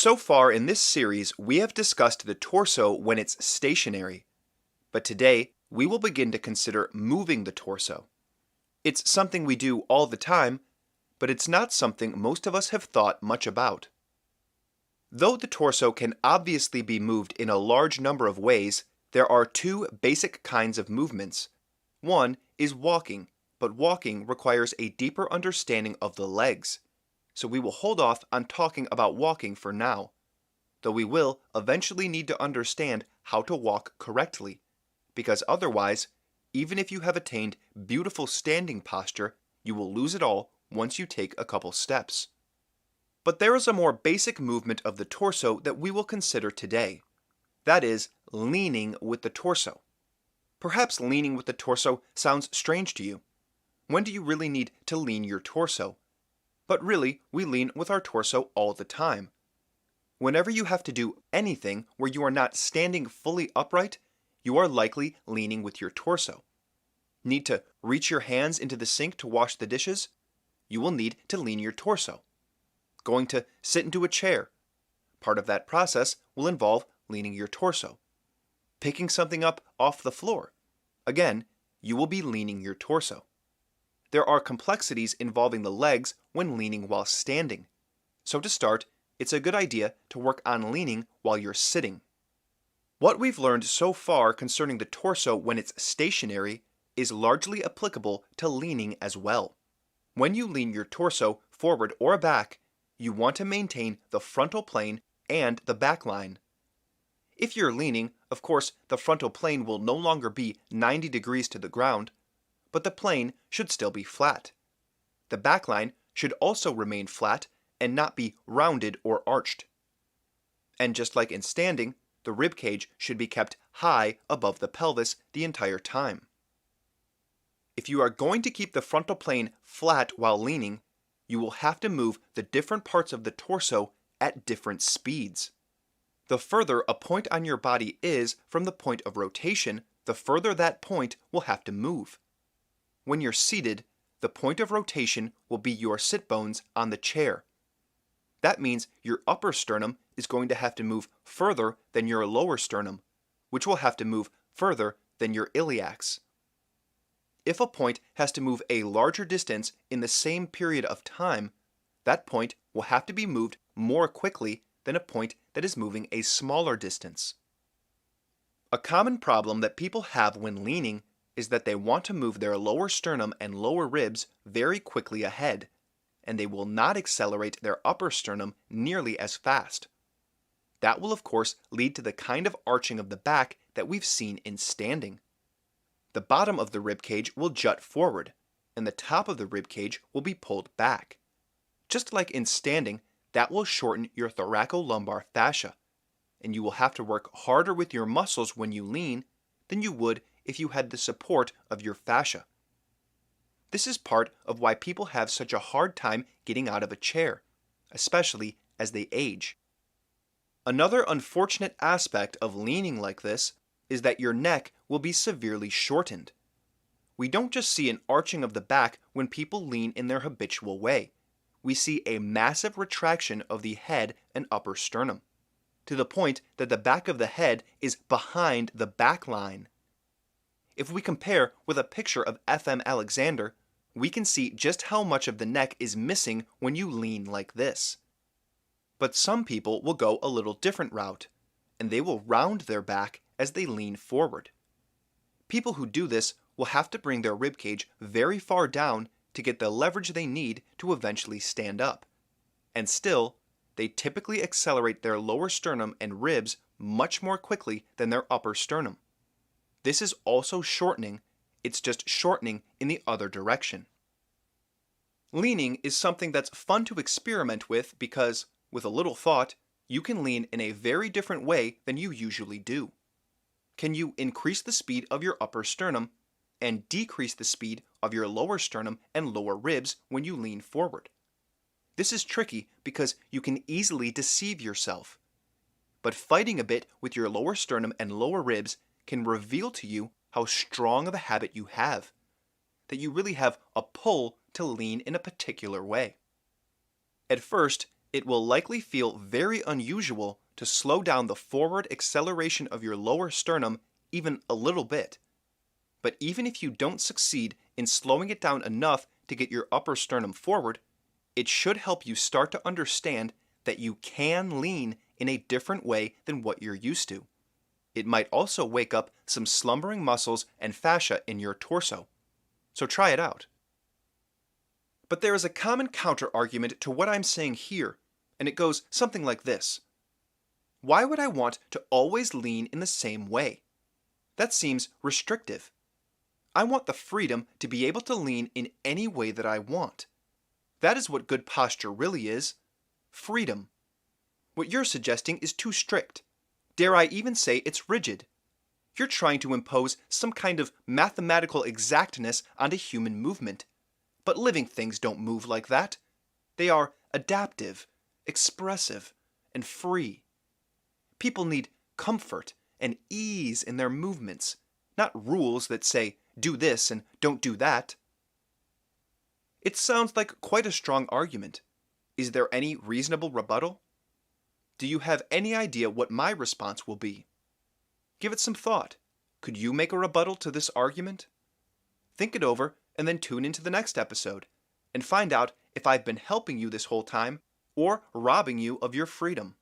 So far in this series, we have discussed the torso when it's stationary. But today, we will begin to consider moving the torso. It's something we do all the time, but it's not something most of us have thought much about. Though the torso can obviously be moved in a large number of ways, there are two basic kinds of movements. One is walking, but walking requires a deeper understanding of the legs. So we will hold off on talking about walking for now, though we will eventually need to understand how to walk correctly, because otherwise, even if you have attained beautiful standing posture, you will lose it all once you take a couple steps. But there is a more basic movement of the torso that we will consider today. That is, leaning with the torso. Perhaps leaning with the torso sounds strange to you. When do you really need to lean your torso? But really, we lean with our torso all the time. Whenever you have to do anything where you are not standing fully upright, you are likely leaning with your torso. Need to reach your hands into the sink to wash the dishes? You will need to lean your torso. Going to sit into a chair? Part of that process will involve leaning your torso. Picking something up off the floor? Again, you will be leaning your torso. There are complexities involving the legs when leaning while standing. So to start, it's a good idea to work on leaning while you're sitting. What we've learned so far concerning the torso when it's stationary is largely applicable to leaning as well. When you lean your torso forward or back, you want to maintain the frontal plane and the back line. If you're leaning, of course, the frontal plane will no longer be 90 degrees to the ground, but the plane should still be flat. The back line should also remain flat and not be rounded or arched. And just like in standing, the rib cage should be kept high above the pelvis the entire time. If you are going to keep the frontal plane flat while leaning, you will have to move the different parts of the torso at different speeds. The further a point on your body is from the point of rotation, the further that point will have to move. When you're seated, the point of rotation will be your sit bones on the chair. That means your upper sternum is going to have to move further than your lower sternum, which will have to move further than your iliacs. If a point has to move a larger distance in the same period of time, that point will have to be moved more quickly than a point that is moving a smaller distance. A common problem that people have when leaning is that they want to move their lower sternum and lower ribs very quickly ahead, and they will not accelerate their upper sternum nearly as fast. That will of course lead to the kind of arching of the back that we've seen in standing. The bottom of the rib cage will jut forward, and the top of the rib cage will be pulled back. Just like in standing, that will shorten your thoracolumbar fascia, and you will have to work harder with your muscles when you lean than you would if you had the support of your fascia. This is part of why people have such a hard time getting out of a chair, especially as they age. Another unfortunate aspect of leaning like this is that your neck will be severely shortened. We don't just see an arching of the back when people lean in their habitual way. We see a massive retraction of the head and upper sternum, to the point that the back of the head is behind the back line. If we compare with a picture of F.M. Alexander, we can see just how much of the neck is missing when you lean like this. But some people will go a little different route, and they will round their back as they lean forward. People who do this will have to bring their ribcage very far down to get the leverage they need to eventually stand up. And still, they typically accelerate their lower sternum and ribs much more quickly than their upper sternum. This is also shortening, it's just shortening in the other direction. Leaning is something that's fun to experiment with because, with a little thought, you can lean in a very different way than you usually do. Can you increase the speed of your upper sternum and decrease the speed of your lower sternum and lower ribs when you lean forward? This is tricky because you can easily deceive yourself. But fighting a bit with your lower sternum and lower ribs can reveal to you how strong of a habit you have, that you really have a pull to lean in a particular way. At first, It will likely feel very unusual to slow down the forward acceleration of your lower sternum even a little bit. But even if you don't succeed in slowing it down enough to get your upper sternum forward, it should help you start to understand that you can lean in a different way than what you're used to. It might also wake up some slumbering muscles and fascia in your torso. So try it out. But there is a common counter-argument to what I'm saying here, and it goes something like this. Why would I want to always lean in the same way? That seems restrictive. I want the freedom to be able to lean in any way that I want. That is what good posture really is. Freedom. What you're suggesting is too strict. Dare I even say it's rigid. You're trying to impose some kind of mathematical exactness onto human movement. But living things don't move like that. They are adaptive, expressive, and free. People need comfort and ease in their movements, not rules that say, do this and don't do that. It sounds like quite a strong argument. Is there any reasonable rebuttal? Do you have any idea what my response will be? Give it some thought. Could you make a rebuttal to this argument? Think it over and then tune into the next episode and find out if I've been helping you this whole time or robbing you of your freedom.